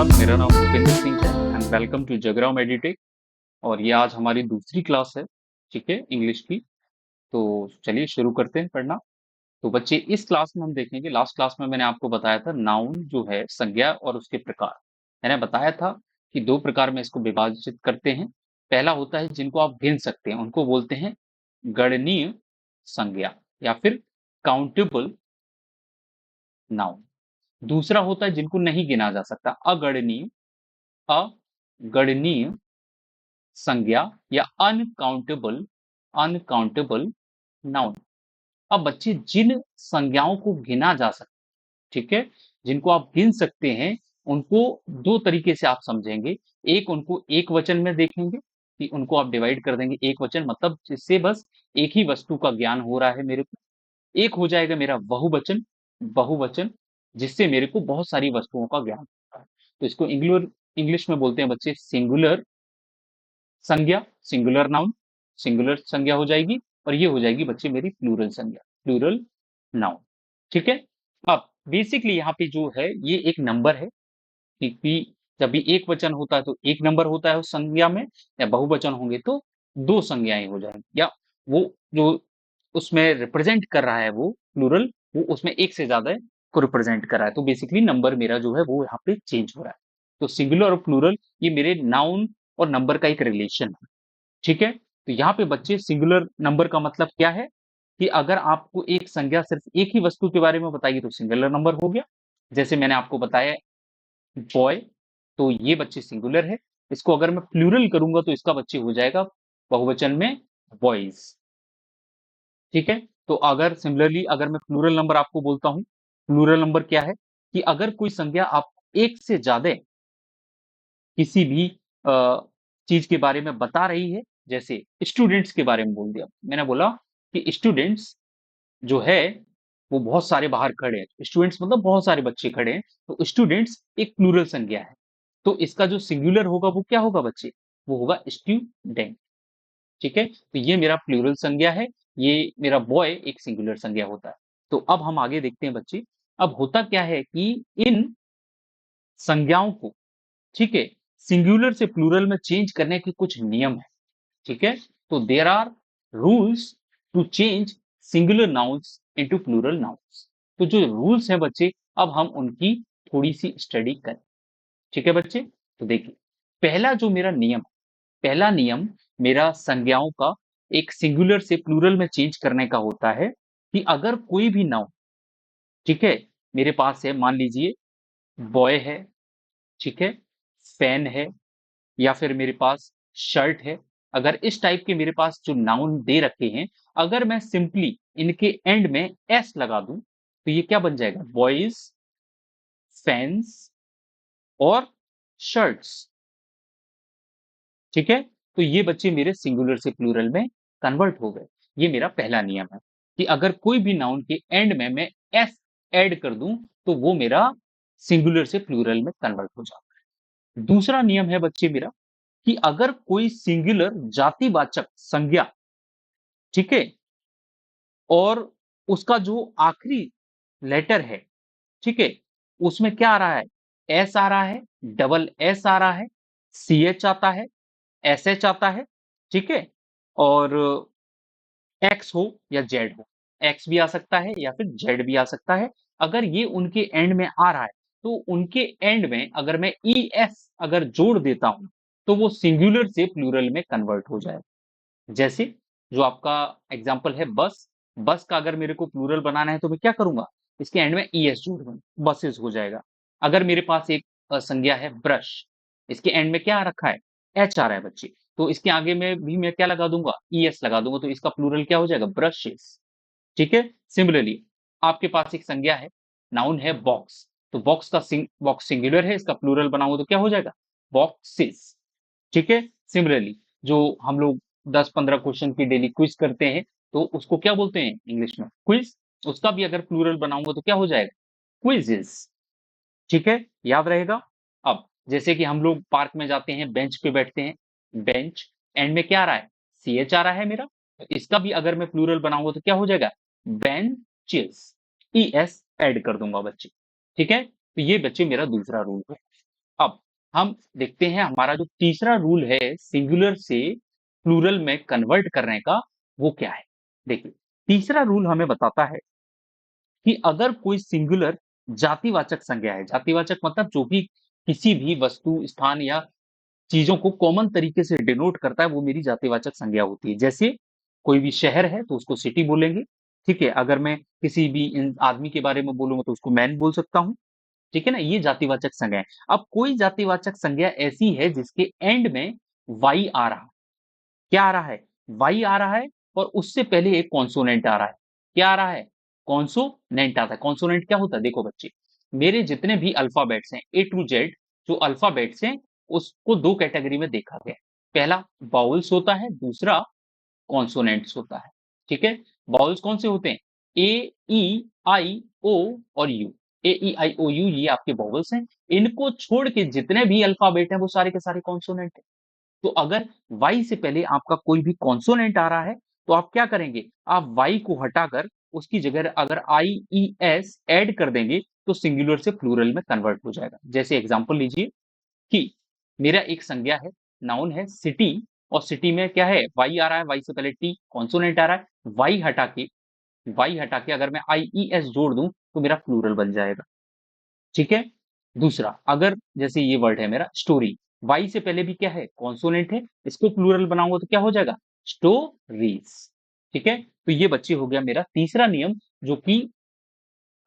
नमस्कार, मेरा नाम भूपेंद्र सिंह है and welcome to Jagraon Meditech. और ये आज हमारी दूसरी क्लास है, ठीक है, इंग्लिश की। तो चलिए शुरू करते हैं पढ़ना। तो बच्चे, इस क्लास में हम देखेंगे, लास्ट क्लास में मैंने आपको बताया था नाउन जो है संज्ञा और उसके प्रकार। मैंने बताया था कि दो प्रकार में इसको विभाजित करते हैं। पहला होता है जिनको आप गिन सकते हैं, उनको बोलते हैं गणनीय संज्ञा या फिर काउंटेबल नाउन। दूसरा होता है जिनको नहीं गिना जा सकता, अगणनीय अगणनीय संज्ञा या अनकाउंटेबल अनकाउंटेबल नाउन। अब बच्चे, जिन संज्ञाओं को गिना जा सकता, ठीक है, जिनको आप गिन सकते हैं, उनको दो तरीके से आप समझेंगे। एक, उनको एक वचन में देखेंगे कि उनको आप डिवाइड कर देंगे। एक वचन मतलब जिससे बस एक ही वस्तु का ज्ञान हो रहा है मेरे को। एक हो जाएगा मेरा बहुवचन, बहुवचन जिससे मेरे को बहुत सारी वस्तुओं का ज्ञान होता है। तो इसको इंग्लिश में बोलते हैं बच्चे सिंगुलर संज्ञा, सिंगुलर नाउन, सिंगुलर संज्ञा हो जाएगी। और ये हो जाएगी बच्चे मेरी प्लूरल संज्ञा, प्लूरल नाउन। ठीक है। अब बेसिकली यहाँ पे जो है ये एक नंबर है, क्योंकि जब भी एक वचन होता है तो एक नंबर होता है उस संज्ञा में, या बहुवचन होंगे तो दो संज्ञाएं हो जाएंगी, या वो जो उसमें रिप्रेजेंट कर रहा है वो प्लूरल, वो उसमें एक से ज्यादा को रिप्रेजेंट कर रहा है। तो बेसिकली नंबर मेरा जो है वो यहाँ पे चेंज हो रहा है। तो सिंगुलर और प्लूरल ये मेरे नाउन और नंबर का एक रिलेशन है। ठीक है। तो यहाँ पे बच्चे, सिंगुलर नंबर का मतलब क्या है कि अगर आपको एक संज्ञा सिर्फ एक ही वस्तु के बारे में बताइए तो सिंगुलर नंबर हो गया। जैसे मैंने आपको बताया बॉय, तो ये बच्चे सिंगुलर है। इसको अगर मैं प्लूरल करूंगा तो इसका बच्चे हो जाएगा बहुवचन में बॉयज। ठीक है। तो अगर सिमिलरली अगर मैं प्लूरल नंबर आपको बोलता हूं, प्लूरल नंबर क्या है कि अगर कोई संज्ञा आप एक से ज्यादा किसी भी चीज के बारे में बता रही है, जैसे स्टूडेंट्स के बारे में बोल दिया, मैंने बोला कि स्टूडेंट्स जो है वो बहुत सारे बाहर खड़े हैं, स्टूडेंट्स मतलब बहुत सारे बच्चे खड़े हैं, तो स्टूडेंट्स एक प्लूरल संज्ञा है। तो इसका जो सिंगुलर होगा वो क्या होगा बच्चे, वो होगा स्टूडेंट। ठीक है। तो ये मेरा प्लूरल संज्ञा है, ये मेरा बॉय एक सिंगुलर संज्ञा होता है। तो अब हम आगे देखते हैं बच्चे। अब होता क्या है कि इन संज्ञाओं को, ठीक है, सिंगुलर से प्लूरल में चेंज करने के कुछ नियम है। ठीक है। तो there are rules to change singular nouns into plural nouns. तो जो रूल्स हैं बच्चे, अब हम उनकी थोड़ी सी स्टडी करें। ठीक है बच्चे। तो देखिए, पहला जो मेरा नियम, पहला नियम मेरा संज्ञाओं का एक सिंगुलर से प्लूरल में चेंज करने का होता है कि अगर कोई भी नाउन, ठीक है, मेरे पास है, मान लीजिए बॉय है, ठीक है, फैन है, या फिर मेरे पास शर्ट है। अगर इस टाइप के मेरे पास जो नाउन दे रखे हैं, अगर मैं सिंपली इनके एंड में एस लगा दूं तो ये क्या बन जाएगा, बॉयज, फैंस और शर्ट्स। ठीक है। तो ये बच्चे मेरे सिंगुलर से प्लूरल में कन्वर्ट हो गए। ये मेरा पहला नियम है कि अगर कोई भी नाउन के एंड में मैं एस ऐड कर दूं तो वो मेरा सिंगुलर से प्लूरल में कन्वर्ट हो जाता है। दूसरा नियम है बच्चे मेरा कि अगर कोई सिंगुलर जातिवाचक संज्ञा, ठीक है, और उसका जो आखिरी लेटर है, ठीक है, उसमें क्या आ रहा है, एस आ रहा है, डबल एस आ रहा है, सी एच आता है, एस एच आता है, ठीक है, और एक्स हो या जेड हो, एक्स भी आ सकता है या फिर जेड भी आ सकता है। अगर ये उनके एंड में आ रहा है तो उनके एंड में अगर मैं ई एस अगर जोड़ देता हूं तो वो सिंगुलर से प्लूरल में कन्वर्ट हो जाएगा। जैसे जो आपका एग्जाम्पल है बस, बस का अगर मेरे को प्लूरल बनाना है तो मैं क्या करूंगा, इसके एंड में ई एस जोड़ दूंगा, बसेस हो जाएगा। अगर मेरे पास एक संज्ञा है ब्रश, इसके एंड में क्या आ रखा है, एच आ रहा है बच्चे, तो इसके आगे में भी मैं क्या लगा दूंगा, ई एस लगा दूंगा, तो इसका प्लूरल क्या हो जाएगा, ब्रशेस। ठीक है। सिमिलरली आपके पास एक संज्ञा है, नाउन है बॉक्स, तो बॉक्स का बॉक्स सिंगुलर है, इसका प्लूरल बनाऊंगा तो क्या हो जाएगा, बॉक्सेस। ठीक है। सिमिलरली जो हम लोग 10-15 क्वेश्चन की डेली क्विज करते हैं तो उसको क्या बोलते हैं इंग्लिश में, क्विज। उसका भी अगर प्लूरल बनाऊंगा तो क्या हो जाएगा, क्विजेस। ठीक है, याद रहेगा। अब जैसे कि हम लोग पार्क में जाते हैं, बेंच पे बैठते हैं, बेंच, एंड में क्या आ रहा है, सी एच आ रहा है मेरा, तो इसका भी अगर मैं प्लूरल बनाऊंगा तो क्या हो जाएगा, बेंचेस, ई एस ऐड कर दूंगा बच्चे। ठीक है। तो ये बच्चे मेरा दूसरा रूल है। अब हम देखते हैं हमारा जो तीसरा रूल है सिंगुलर से प्लूरल में कन्वर्ट करने का, वो क्या है। देखिए, तीसरा रूल हमें बताता है कि अगर कोई सिंगुलर जातिवाचक संज्ञा है, जातिवाचक मतलब जो भी किसी भी वस्तु, स्थान या चीजों को कॉमन तरीके से डिनोट करता है, वो मेरी जातिवाचक संज्ञा होती है। जैसे कोई भी शहर है तो उसको सिटी बोलेंगे, ठीक है। अगर मैं किसी भी आदमी के बारे में बोलूंगा तो उसको मैन बोल सकता हूँ, ठीक है ना। ये जातिवाचक संज्ञा है। अब कोई जातिवाचक संज्ञा ऐसी है जिसके एंड में वाई आ रहा है। क्या आ रहा है? वाई आ रहा है, और उससे पहले एक कॉन्सोनेंट आ रहा है। क्या आ रहा है? कॉन्सोनेंट आता है। कॉन्सोनेंट क्या होता है? देखो बच्चे, मेरे जितने भी अल्फाबेट्स हैं ए टू जेड, जो अल्फाबेट्स हैं उसको दो कैटेगरी में देखा गया है। पहला बाउल्स होता है, दूसरा कॉन्सोनेंट्स होता है, ठीक है। बाउल्स कौन से होते हैं? ए, ई, आई, ओ और you. A, E, I, O, you, ये आपके बाउल्स हैं। इनको छोड़ के जितने भी अल्फाबेट हैं वो सारे के सारे कॉन्सोनेंट हैं। तो अगर वाई से पहले आपका कोई भी कॉन्सोनेंट आ रहा है तो आप क्या करेंगे? आप वाई को हटाकर उसकी जगह अगर आई ई एस ऐड कर देंगे तो सिंगुलर से प्लूरल में कन्वर्ट हो जाएगा। जैसे एग्जांपल लीजिए कि मेरा एक संज्ञा है, नाउन है सिटी, और सिटी में क्या है? वाई आ रहा है, वाई से पहले टी कॉन्सोनेंट आ रहा है। वाई हटा के अगर मैं आई ई एस जोड़ दूं तो मेरा प्लूरल बन जाएगा, ठीक है। दूसरा, अगर जैसे ये वर्ड है मेरा स्टोरी, वाई से पहले भी क्या है? कॉन्सोनेंट है। इसको प्लूरल बनाऊंगा तो क्या हो जाएगा? स्टोरीज, ठीक है। तो ये बच्चे हो गया मेरा तीसरा नियम, जो कि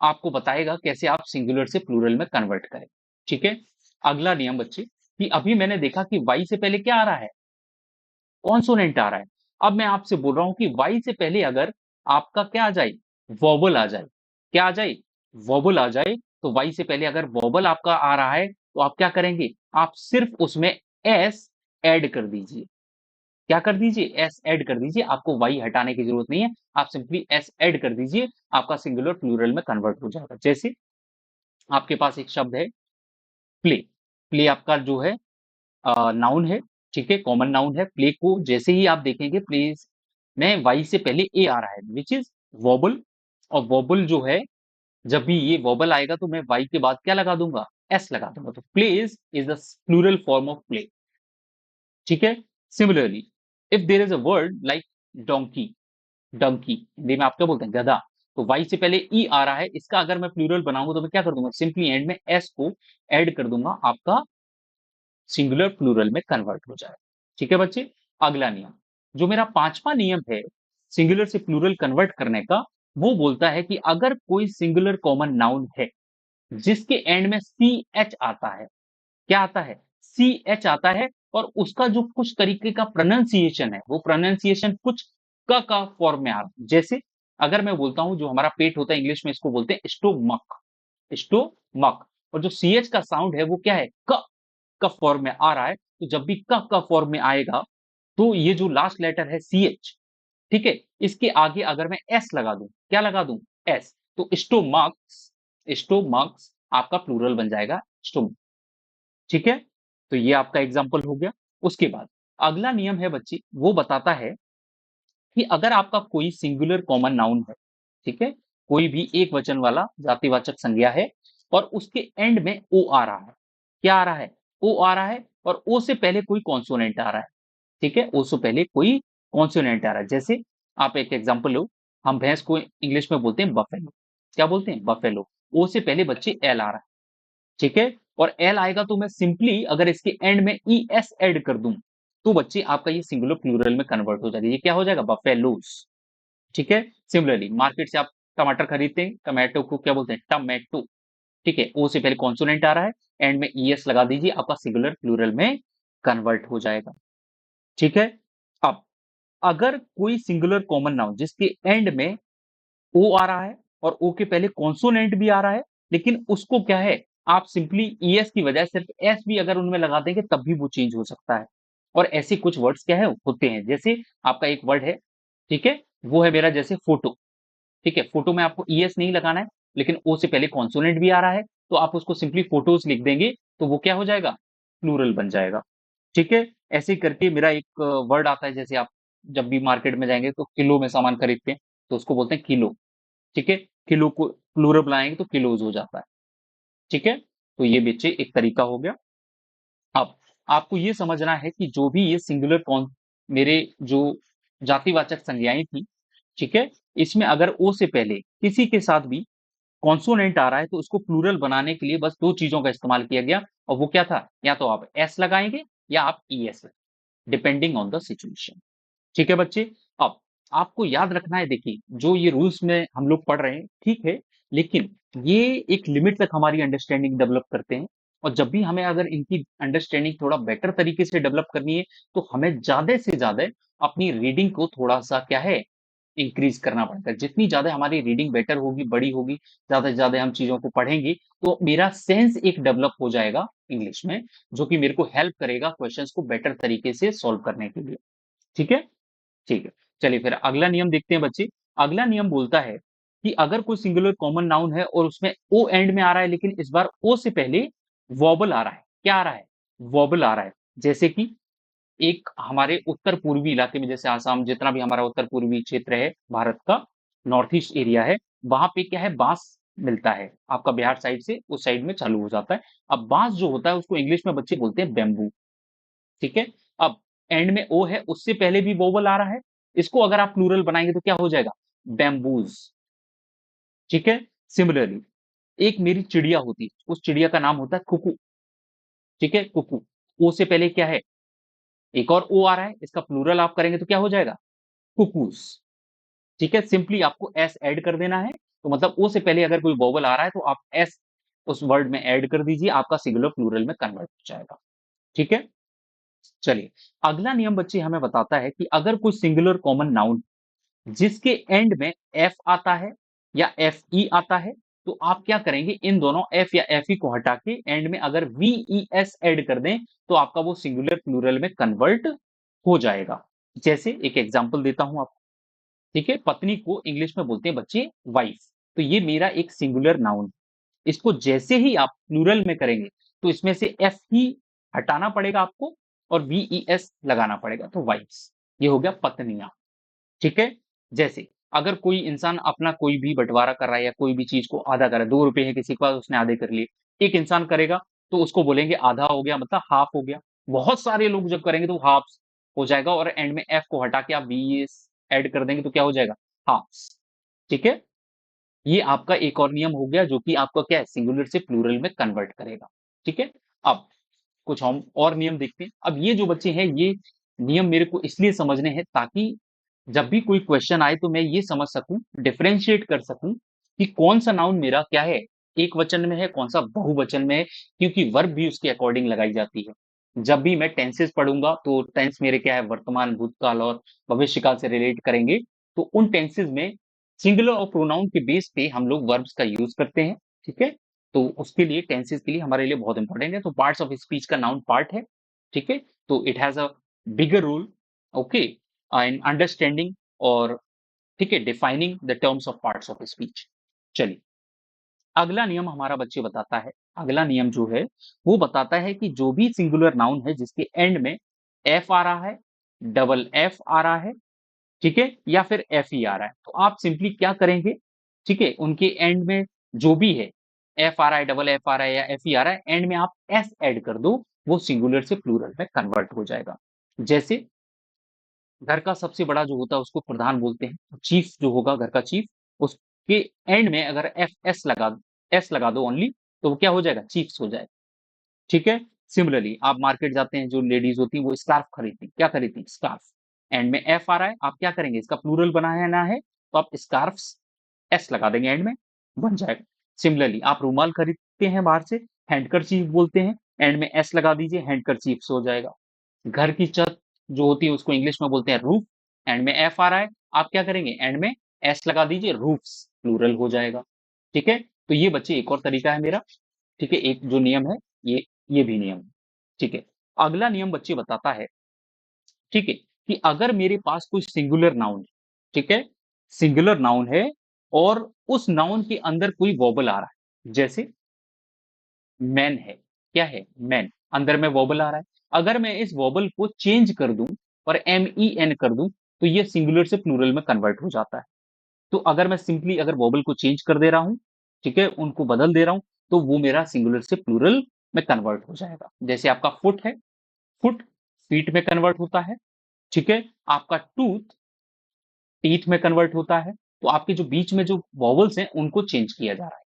आपको बताएगा कैसे आप सिंगुलर से प्लूरल में कन्वर्ट करें, ठीक है। अगला नियम बच्चे, कि अभी मैंने देखा कि वाई से पहले क्या आ रहा है? कॉन्सोनेंट आ रहा है। अब मैं आपसे बोल रहा हूं कि वाई से पहले अगर आपका क्या आ जाए? वॉबल आ जाए। क्या आ जाए? वॉबल आ जाए। तो वाई से पहले अगर वॉबल आपका आ रहा है तो आप क्या करेंगे? आप सिर्फ उसमें एस ऐड कर दीजिए। क्या कर दीजिए? एस ऐड कर दीजिए। आपको वाई हटाने की जरूरत नहीं है, आप सिंपली एस ऐड कर दीजिए, आपका सिंगुलर प्लूरल में कन्वर्ट हो जाएगा। जैसे आपके पास एक शब्द है प्ले। प्ले आपका जो है नाउन है, ठीक है, कॉमन नाउन है। प्ले को जैसे ही आप देखेंगे प्लेस में वाई से पहले ए आ रहा है, विच इज वॉबल। और वॉबल जो है, जब भी ये वॉबल आएगा तो मैं वाई के बाद क्या लगा दूंगा? एस लगा दूंगा। तो plays is the plural form of play, ठीक है। Similarly, if there is a word like donkey, donkey Hindi में आप क्या बोलते हैं? गधा। तो वाई से पहले ई आ रहा है, इसका अगर मैं प्लूरल बनाऊंगा तो मैं क्या कर दूंगा? सिंपली एंड में एस को ऐड कर दूंगा, आपका सिंगुलर प्लूरल में कन्वर्ट हो जाए, ठीक है बच्चे। अगला नियम, जो मेरा पांचवा नियम है सिंगुलर से प्लूरल कन्वर्ट करने का, वो बोलता है कि अगर कोई सिंगुलर कॉमन नाउन है जिसके एंड में सी एच आता है। क्या आता है? सी एच आता है, और उसका जो कुछ तरीके का प्रोनाउंसिएशन है, वो प्रोनाउंसिएशन कुछ का फॉर्म में आ रहा है। जैसे अगर मैं बोलता हूं जो हमारा पेट होता है, इंग्लिश में इसको बोलते हैं स्टोमक, स्टोमक। और जो सी एच का साउंड है वो क्या है? क फॉर्म में आ रहा है। तो जब भी क फॉर्म में आएगा तो ये जो लास्ट लेटर है सी एच, ठीक है, इसके आगे अगर मैं एस लगा दूं, क्या लगा दूं? एस, तो स्टोमक्स, स्टोमक्स आपका प्लूरल बन जाएगा स्टोम, ठीक है। तो ये आपका एग्जाम्पल हो गया। उसके बाद अगला नियम है बच्चे, वो बताता है कि अगर आपका कोई सिंगुलर कॉमन नाउन है, ठीक है, कोई भी एक वचन वाला जातिवाचक संज्ञा है, और उसके एंड में ओ आ रहा है। क्या आ रहा है? ओ आ रहा है, और ओ से पहले कोई कॉन्सोनेंट आ रहा है, ठीक है। ओ से पहले कोई कॉन्सोनेंट आ रहा है। जैसे आप एक एग्जांपल लो, हम भैंस को इंग्लिश में बोलते हैं बफेलो। क्या बोलते हैं? बफेलो। ओ से पहले बच्चे एल आ रहा है, ठीक है। और एल आएगा तो मैं सिंपली अगर इसके एंड में ई एस ऐड कर दूं तो बच्चे आपका ये सिंगुलर प्लूरल में कन्वर्ट हो जाएगा। ये क्या हो जाएगा? बफेलोस, ठीक है। सिमिलरली मार्केट से आप टमाटर खरीदते हैं, टमाटो को क्या बोलते हैं? टमेटो, ठीक है। ओ से पहले कॉन्सोनेंट आ रहा है, एंड में ई एस लगा दीजिए, आपका सिंगुलर प्लूरल में कन्वर्ट हो जाएगा, ठीक है। अब अगर कोई सिंगुलर कॉमन नाउन जिसके एंड में ओ आ रहा है और ओ के पहले कॉन्सोनेंट भी आ रहा है, लेकिन उसको क्या है? आप सिंपली ई एस की बजाय सिर्फ एस भी अगर उनमें लगा देंगे तब भी वो चेंज हो सकता है। और ऐसे कुछ वर्ड्स क्या है? होते हैं। जैसे आपका एक वर्ड है, ठीक है, वो है मेरा जैसे फोटो, ठीक है। फोटो में आपको ई एस नहीं लगाना है, लेकिन ओ से पहले कॉन्सोनेंट भी आ रहा है, तो आप उसको सिंपली फोटोज लिख देंगे तो वो क्या हो जाएगा? प्लूरल बन जाएगा, ठीक है। ऐसे ही करके मेरा एक वर्ड आता है, जैसे आप जब भी मार्केट में जाएंगे तो किलो में सामान खरीदते हैं तो उसको बोलते हैं किलो, ठीक है। किलो को प्लूरल बनाएंगे तो किलोज हो जाता है, ठीक है। तो ये बच्चे एक तरीका हो गया। अब आपको ये समझना है कि जो भी ये सिंगुलर कौन मेरे जो जातिवाचक संज्ञाएं थी, ठीक है, इसमें अगर ओ से पहले किसी के साथ भी कॉन्सोनेंट आ रहा है तो उसको प्लूरल बनाने के लिए बस दो चीजों का इस्तेमाल किया गया, और वो क्या था, या तो आप एस लगाएंगे या आप E S, depending on the situation. ठीक है बच्चे। अब आपको याद रखना है, देखिए जो ये रूल्स में हम लोग पढ़ रहे हैं ठीक है, लेकिन ये एक लिमिट तक हमारी अंडरस्टैंडिंग डेवलप करते हैं, और जब भी हमें अगर इनकी अंडरस्टैंडिंग थोड़ा बेटर तरीके से डेवलप करनी है तो हमें ज्यादा से ज्यादा अपनी रीडिंग को थोड़ा सा क्या है, इंक्रीज करना पड़ता है। जितनी ज्यादा हमारी रीडिंग बेटर होगी, बड़ी होगी, ज्यादा से ज्यादा हम चीजों को पढ़ेंगे, तो मेरा सेंस एक डेवलप हो जाएगा इंग्लिश में, जो कि मेरे को हेल्प करेगा क्वेश्चंस को बेटर तरीके से सॉल्व करने के लिए। ठीक है, ठीक है। चलिए फिर अगला नियम देखते हैं बच्चे। अगला नियम बोलता है कि अगर कोई सिंगुलर कॉमन नाउन है और उसमें ओ एंड में आ रहा है, लेकिन इस बार ओ से पहले वॉबल आ रहा है, क्या आ रहा है, वॉबल आ रहा है। जैसे कि एक हमारे उत्तर पूर्वी इलाके में, जैसे आसाम, जितना भी हमारा उत्तर पूर्वी क्षेत्र है भारत का, नॉर्थ ईस्ट एरिया है, वहां पे क्या है, बांस मिलता है। आपका बिहार साइड से उस साइड में चालू हो जाता है। अब बांस जो होता है उसको इंग्लिश में बच्चे बोलते हैं बेम्बू। ठीक है। अब एंड में ओ है, उससे पहले भी वोवल आ रहा है, इसको अगर आप प्लूरल बनाएंगे तो क्या हो जाएगा, बैम्बूज। ठीक है। सिमिलरली एक मेरी चिड़िया होती है, उस चिड़िया का नाम होता है कुकू। ठीक है, कुकू। ओ से पहले क्या है, एक और ओ आ रहा है, इसका प्लूरल आप करेंगे तो क्या हो जाएगा, कुकूस। ठीक है, सिंपली आपको एस ऐड कर देना है, तो मतलब ओ से पहले अगर कोई वोवल आ रहा है तो आप एस उस वर्ड में ऐड कर दीजिए, आपका सिंगुलर प्लूरल में कन्वर्ट हो जाएगा। ठीक है। चलिए अगला नियम बच्चे हमें बताता है कि अगर कोई सिंगुलर कॉमन नाउन जिसके एंड में एफ आता है या एफ ई आता है, तो आप क्या करेंगे, इन दोनों एफ या एफ ई को हटा के एंड में अगर वी ई एस ऐड कर दें तो आपका वो सिंगुलर प्लूरल में कन्वर्ट हो जाएगा। जैसे एक एग्जांपल देता हूं आपको। ठीक है, पत्नी को इंग्लिश में बोलते हैं बच्चे वाइफ, तो ये मेरा एक सिंगुलर नाउन, इसको जैसे ही आप प्लूरल में करेंगे तो इसमें से एफ ही हटाना पड़ेगा आपको और वी ई एस लगाना पड़ेगा, तो वाइफ्स, ये हो गया पत्नियां। ठीक है। जैसे अगर कोई इंसान अपना कोई भी बंटवारा कर रहा है या कोई भी चीज को आधा कर रहा है, 2 रुपए है किसी के पास, उसने आधे कर लिए, एक इंसान करेगा तो उसको बोलेंगे आधा हो गया, मतलब हाफ हो गया। बहुत सारे लोग जब करेंगे तो हाफ हो जाएगा, और एंड में एफ को हटा के आप बी एस ऐड कर देंगे तो क्या हो जाएगा, हाफ। ठीक है, ये आपका एक और नियम हो गया जो कि आपका क्या है, सिंगुलर से प्लूरल में कन्वर्ट करेगा। ठीक है। अब कुछ हम और नियम देखते हैं। अब ये जो बच्चे हैं, ये नियम मेरे को इसलिए समझने हैं ताकि जब भी कोई क्वेश्चन आए तो मैं ये समझ सकूं, डिफरेंशिएट कर सकूं कि कौन सा नाउन मेरा क्या है, एक वचन में है, कौन सा बहुवचन में है, क्योंकि वर्ब भी उसके अकॉर्डिंग लगाई जाती है। जब भी मैं टेंसेस पढ़ूंगा तो टेंस मेरे क्या है, वर्तमान, भूतकाल और भविष्यकाल से रिलेट करेंगे, तो उन टेंसेस में सिंगुलर और प्रोनाउन के बेस पे हम लोग वर्ब्स का यूज करते हैं। ठीक है, तो उसके लिए टेंसेस के लिए हमारे लिए बहुत इंपॉर्टेंट है। तो पार्ट्स ऑफ स्पीच का नाउन पार्ट है। ठीक है, तो it has a bigger role, okay, in understanding और ठीक है, defining the terms of parts of speech. चलिए अगला नियम हमारा बच्चे बताता है, अगला नियम जो है वो बताता है कि जो भी सिंगुलर नाउन है जिसके एंड में एफ आ रहा है, डबल एफ आ रहा है, ठीक है, या फिर एफ ई आ रहा है, तो आप सिंपली क्या करेंगे, ठीक है, उनके एंड में जो भी है, एफ आ रहा है, डबल एफ आ रहा है या एफ ई आ रहा है, एंड में आप एस ऐड कर दो, वो सिंगुलर से प्लूरल में कन्वर्ट हो जाएगा। जैसे घर का सबसे बड़ा जो होता है उसको प्रधान बोलते हैं, चीफ जो होगा घर का चीफ, उसके एंड में अगर एस लगा दो ओनली, तो वो क्या हो जाएगा, चीफ्स हो जाएगा। ठीक है। सिमिलरली आप मार्केट जाते हैं, जो लेडीज होती हैं वो स्कार्फ खरीदती हैं, क्या खरीदती हैं, स्कार्फ, एंड में एफ आ रहा है, आप क्या करेंगे, इसका प्लूरल बनाना है तो आप स्कार्फ एस लगा देंगे एंड में, बन जाएगा। सिमिलरली आप रूमाल खरीदते हैं बाहर से, हैंडकरचीफ बोलते हैं, एंड में एस लगा दीजिए, हैंडकरचीफ्स हो जाएगा। घर की छत जो होती है उसको इंग्लिश में बोलते हैं रूफ, एंड में एफ आ रहा है, आप क्या करेंगे, एंड में एस लगा दीजिए, रूफ्स प्लूरल हो जाएगा। ठीक है, तो ये बच्चे एक और तरीका है मेरा। ठीक है, एक जो नियम है, ये भी नियम है। ठीक है, अगला नियम बच्चे बताता है, ठीक है, कि अगर मेरे पास कोई सिंगुलर नाउन है, ठीक है, सिंगुलर नाउन है और उस नाउन के अंदर कोई वोबल आ रहा है, जैसे मैन है, क्या है, मैन, अंदर में वोबल आ रहा है, अगर मैं इस वोबल को चेंज कर दूं और एम ई एन कर दूं तो ये सिंगुलर से प्लूरल में कन्वर्ट हो जाता है। तो अगर मैं सिंपली अगर वोबल को चेंज कर दे रहा हूं, ठीक है, उनको बदल दे रहा हूं, तो वो मेरा सिंगुलर से प्लूरल में कन्वर्ट हो जाएगा। जैसे आपका फुट है, फुट फीट में कन्वर्ट होता है, ठीक है? आपका टूथ टीथ में कन्वर्ट होता है। तो आपके जो बीच में जो वॉवल्स हैं उनको चेंज किया जा रहा है,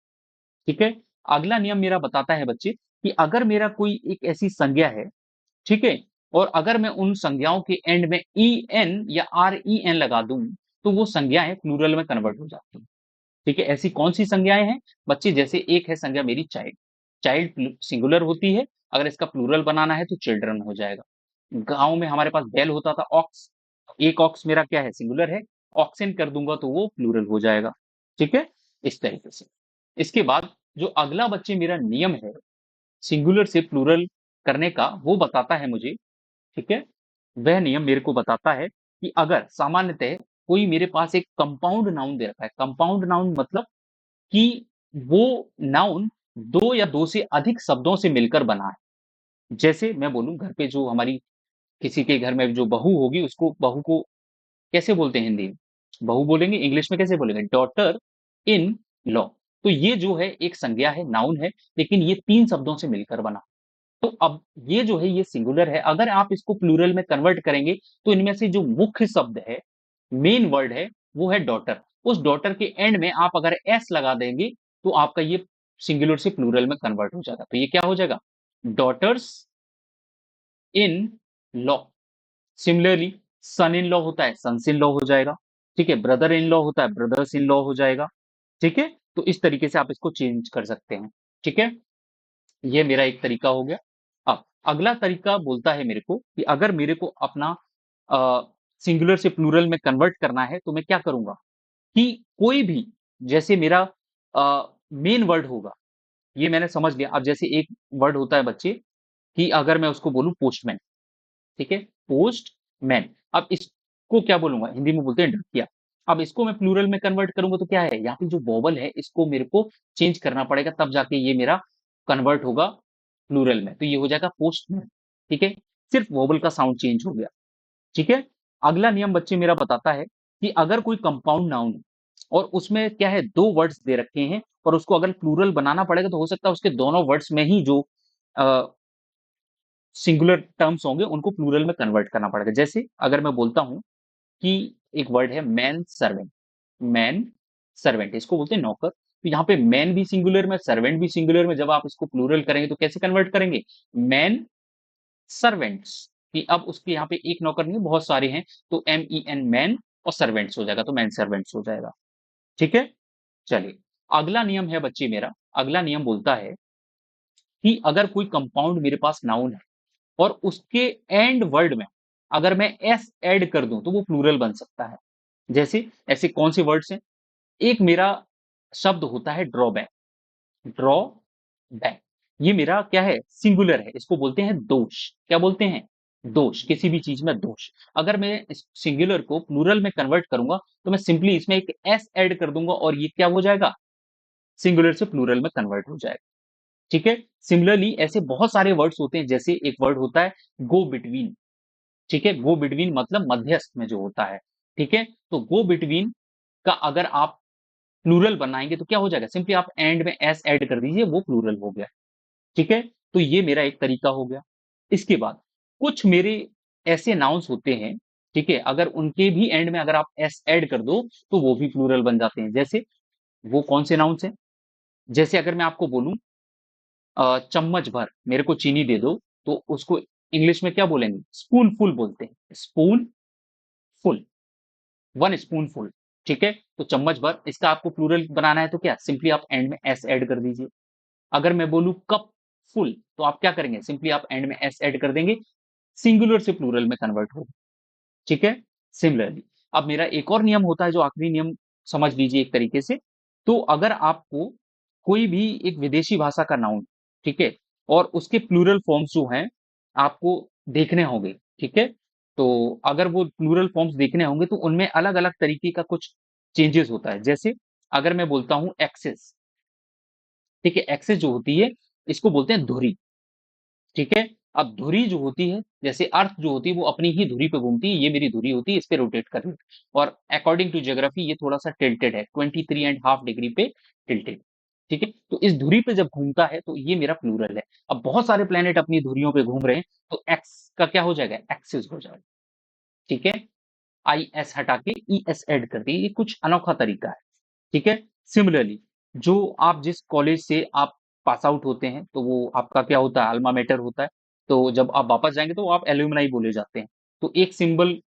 ठीक है? अगला नियम मेरा बताता है बच्चे कि अगर मेरा कोई एक ऐसी संज्ञा है, ठीक है? और अगर मैं उन संज्ञाओं के एंड में en या ren लगा दूं, तो वो संज्ञाएं प्लूरल में कन्वर्ट हो जाती हैं, ठीक है? ऐसी कौन सी संज्ञाएं हैं बच्चे? जैसे एक है संज्ञा मेरी चाइल्ड, चाइल्ड सिंगुलर होती है, अगर इसका प्लूरल बनाना है तो चिल्ड्रन हो जाएगा। गांव में हमारे पास बैल होता था, ऑक्स, एक ऑक्स मेरा क्या है? सिंगुलर है, ऑक्सन कर दूंगा तो वो प्लूरल हो जाएगा, ठीक है? इस तरीके से। इसके बाद जो अगला बच्चे मेरा नियम है सिंगुलर से प्लूरल करने का, वो बताता है मुझे, ठीक है? वह नियम मेरे को बताता है कि अगर सामान्यतः कोई मेरे पास एक कंपाउंड नाउन दे रखा है, कंपाउंड नाउन मतलब कि वो नाउन 2 या 2 से अधिक शब्दों से मिलकर बना है। जैसे मैं बोलूँ घर पे जो हमारी किसी के घर में जो बहू होगी उसको, बहू को कैसे बोलते हैं हिंदी में? बहू बोलेंगे, इंग्लिश में कैसे बोलेंगे? Daughter in law. तो ये जो है एक संज्ञा है, नाउन है, लेकिन ये 3 शब्दों से मिलकर बना। तो अब ये जो है ये सिंगुलर है, अगर आप इसको प्लूरल में कन्वर्ट करेंगे तो इनमें से जो मुख्य शब्द है, मेन वर्ड है, वो है डॉटर। उस डॉटर के एंड में आप अगर एस लगा देंगे तो आपका ये सिंगुलर से प्लूरल में कन्वर्ट हो जाएगा। तो ये क्या हो जाएगा? Daughters in law. Similarly son in law होता है, सन्स इन लॉ हो जाएगा, ठीक है? ब्रदर इन लॉ होता है, ब्रदर्स इन लॉ हो जाएगा, ठीक है? तो इस तरीके से आप इसको चेंज कर सकते हैं, ठीक है? ये मेरा एक तरीका हो गया। अब अगला तरीका बोलता है मेरे को कि अगर मेरे को अपना सिंगुलर से प्लूरल में कन्वर्ट करना है तो मैं क्या करूंगा कि कोई भी, जैसे मेरा मेन वर्ड होगा, ये मैंने समझ लिया। अब जैसे एक वर्ड होता है बच्चे कि अगर मैं उसको बोलूं पोस्टमैन, ठीक है? पोस्टमैन। अब इसको क्या बोलूंगा? हिंदी में बोलते हैं ढकिया। अब इसको मैं प्लूरल में कन्वर्ट करूंगा तो क्या है? यहाँ पे जो वोवल है इसको मेरे को चेंज करना पड़ेगा, तब जाके ये मेरा कन्वर्ट होगा प्लूरल में। तो ये हो जाएगा पोस्टमैन, ठीक है? सिर्फ वोवल का साउंड चेंज हो गया, ठीक है? अगला नियम बच्चे मेरा बताता है कि अगर कोई कंपाउंड नाउन है और उसमें क्या है, 2 वर्ड्स दे रखे हैं और उसको अगर प्लूरल बनाना पड़ेगा तो हो सकता है उसके दोनों वर्ड्स में ही जो सिंगुलर टर्म्स होंगे उनको प्लूरल में कन्वर्ट करना पड़ेगा। जैसे अगर मैं बोलता हूं कि एक वर्ड है मैन सर्वेंट, मैन सर्वेंट इसको बोलते हैं नौकर। तो यहाँ पे मैन भी सिंगुलर में, सर्वेंट भी सिंगुलर में, जब आप इसको प्लूरल करेंगे तो कैसे कन्वर्ट करेंगे? Man servants. कि अब उसके यहाँ पे एक नौकर नहीं, बहुत सारे हैं, तो MEN मैन और सर्वेंट्स हो जाएगा, तो मैन सर्वेंट्स हो जाएगा, ठीक है? चलिए, अगला नियम है बच्चे मेरा, अगला नियम बोलता है कि अगर कोई कंपाउंड मेरे पास नाउन है और उसके एंड वर्ड में अगर मैं एस ऐड कर दूं तो वो प्लूरल बन सकता है। जैसे ऐसे कौन से वर्ड्स हैं? एक मेरा शब्द होता है ड्रॉबैक, ड्रॉ बैक। ये मेरा क्या है? सिंगुलर है, इसको बोलते हैं दोष। क्या बोलते हैं? दोष, किसी भी चीज में दोष। अगर मैं इस सिंगुलर को प्लूरल में कन्वर्ट करूंगा तो मैं सिंपली इसमें एक एस ऐड कर दूंगा और ये क्या हो जाएगा? सिंगुलर से प्लूरल में कन्वर्ट हो जाएगा, ठीक है? सिमिलरली ऐसे बहुत सारे वर्ड्स होते हैं, जैसे एक वर्ड होता है गो बिटवीन, ठीक है? गो बिटवीन मतलब मध्यस्थ में जो होता है, ठीक है? तो गो बिटवीन का अगर आप प्लूरल बनाएंगे तो क्या हो जाएगा? सिंपली आप एंड में एस ऐड कर दीजिए, वो प्लूरल हो गया, ठीक है? तो ये मेरा एक तरीका हो गया। इसके बाद कुछ मेरे ऐसे नाउन्स होते हैं, ठीक है? अगर उनके भी एंड में अगर आप एस ऐड कर दो तो वो भी प्लूरल बन जाते हैं। जैसे वो कौन से नाउन्स हैं? जैसे अगर मैं आपको बोलूं चम्मच भर मेरे को चीनी दे दो, तो उसको इंग्लिश में क्या बोलेंगे? स्पून फुल बोलते हैं, स्पून फुल, 1 स्पून फुल, ठीक है? तो चम्मच भर, इसका आपको प्लूरल बनाना है तो क्या? सिंपली आप एंड में एस ऐड कर दीजिए। अगर मैं बोलूं कप फुल तो आप क्या करेंगे? सिंपली आप एंड में एस ऐड कर देंगे, सिंगुलर से प्लूरल में कन्वर्ट होगा, ठीक है? सिमिलरली अब मेरा एक और नियम होता है, जो आखिरी नियम समझ लीजिए एक तरीके से। तो अगर आपको कोई भी एक विदेशी भाषा का नाउन, ठीक है? और उसके प्लूरल फॉर्म्स जो हैं आपको देखने होंगे, ठीक है? तो अगर वो प्लूरल फॉर्म्स देखने होंगे तो उनमें अलग-अलग तरीके का कुछ चेंजेस होता है। जैसे अगर मैं बोलता हूँ एक्सेस, ठीक है? एक्सेस जो होती है इसको बोलते हैं धुरी, ठीक है? अब धुरी जो होती है, जैसे अर्थ जो होती है वो अपनी ही धुरी पे घूमती है, ये मेरी धुरी होती है, इस पे रोटेट कर रही है और अकॉर्डिंग टू ज्योग्राफी ये थोड़ा-सा टिल्टेड है, 23 एंड हाफ डिग्री पे टिल्टेड। ठीक है? तो इस धुरी पे जब घूमता है तो ये मेरा प्लूरल है। अब बहुत सारे प्लैनेट अपनी धुरियों पे घूम रहे हैं, तो एक्स का क्या हो जाएगा? एक्सिस हो जाएगा। ठीक है? आईएस हटा के ईएस ऐड कर दिए, ये कुछ अनोखा तरीका है। ठीक है? सिमिलरली जो आप जिस कॉलेज से आप पास आउट होते हैं, तो वो आपका क्या होता है? अल्मा मैटर होता है। तो जब आप वापस जाएँगे तो आप एल्यूमिनाई बोले जाते हैं। तो एक सिंबल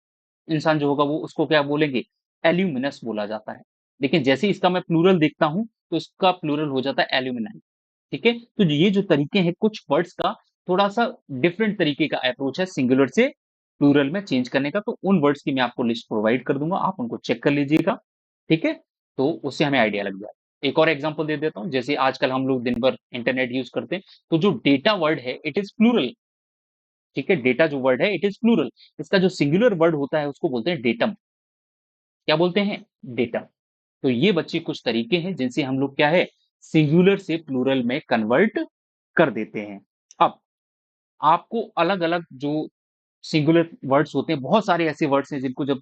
इंसान जो होगा वो उसको क्या बोलेंगे? एल्यूमिनस बोला जाता है। लेकिन जैसे ही इसका मैं प्लूरल देखता हूँ, तो इसका प्लूरल हो जाता है एल्यूमिनाई। ठीक है? तो ये जो तरीके हैं कुछ वर्ड्स का थोड़ा-सा डिफरेंट तरीके का अप्रोच है सिंगुलर से प्लूरल में चेंज करने का, तो उन वर्ड्स की मैं आपको लिस्ट प्रोवाइड कर दूँगा, आप उनको चेक कर लीजिएगा। ठीक है? तो उससे हमें आइडिया लग जाए। एक और एग्ज़ाम्पल दे देता हूँ, जैसे आजकल हम लोग दिन भर इंटरनेट यूज़ करते हैं, तो जो डेटा वर्ड है इट इज़ प्लूरल। ठीक है? डेटा जो वर्ड है इट इज़ प्लूरल। इसका जो सिंगुलर वर्ड होता है उसको बोलते हैं डेटम। क्या बोलते हैं? डेटम। तो ये बच्चे कुछ तरीके हैं जिनसे हम लोग क्या है? सिंगुलर से प्लूरल में कन्वर्ट कर देते हैं। अब आपको अलग-अलग जो सिंगुलर वर्ड्स होते हैं, बहुत सारे ऐसे वर्ड्स हैं जिनको जब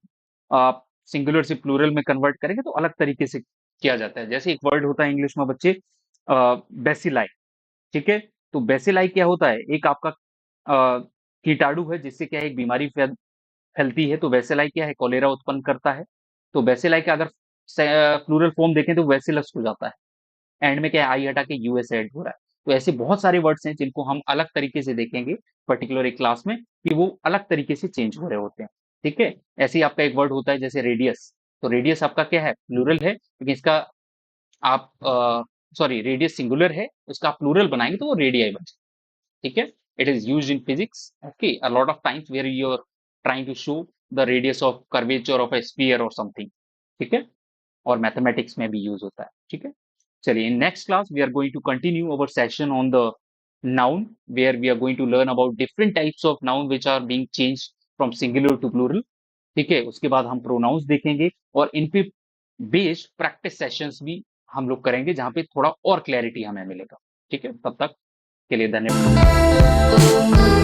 आप सिंगुलर से प्लूरल में कन्वर्ट करेंगे तो अलग तरीके से किया जाता है। जैसे एक वर्ड होता है इंग्लिश में बच्चे बेसिलाई, ठीक है? तो बेसिलाई क्या होता है? एक आपका कीटाणु है जिससे क्या है एक बीमारी फैलती है, तो बेसिलाई क्या है? कॉलेरा उत्पन्न करता है। तो बेसिलाई का अगर प्लूरल फॉर्म देखें तो बेसिलस हो जाता है। एंड में क्या है? आई हटा के यूएस ऐड हो रहा है। तो ऐसे बहुत सारे वर्ड्स हैं जिनको हम अलग तरीके से देखेंगे पर्टिकुलर एक क्लास में कि वो अलग तरीके से चेंज हो रहे होते हैं। ठीक है? ऐसे ही आपका एक वर्ड होता है जैसे रेडियस। तो रेडियस आपका क्या है? प्लूरल है, लेकिन इसका आप सॉरी रेडियस सिंगुलर है, उसका आप प्लूरल बनाएँगे तो वो रेडियाई बन जाएगा। ठीक है? It is used in physics, okay, a lot of times where you are trying to show the radius of curvature of a sphere और समथिंग। ठीक है? और मैथमेटिक्स में भी यूज़ होता है। ठीक है? चलिए, in next class we are going to continue our session on the noun, where we are going to learn about different types of noun which are being changed from singular to plural. ठीक है? उसके बाद हम pronouns देखेंगे और इन पे based practice sessions भी हम लोग करेंगे जहाँ पे थोड़ा और क्लैरिटी हमें मिलेगा। ठीक है? तब तक के लिए धन्यवाद।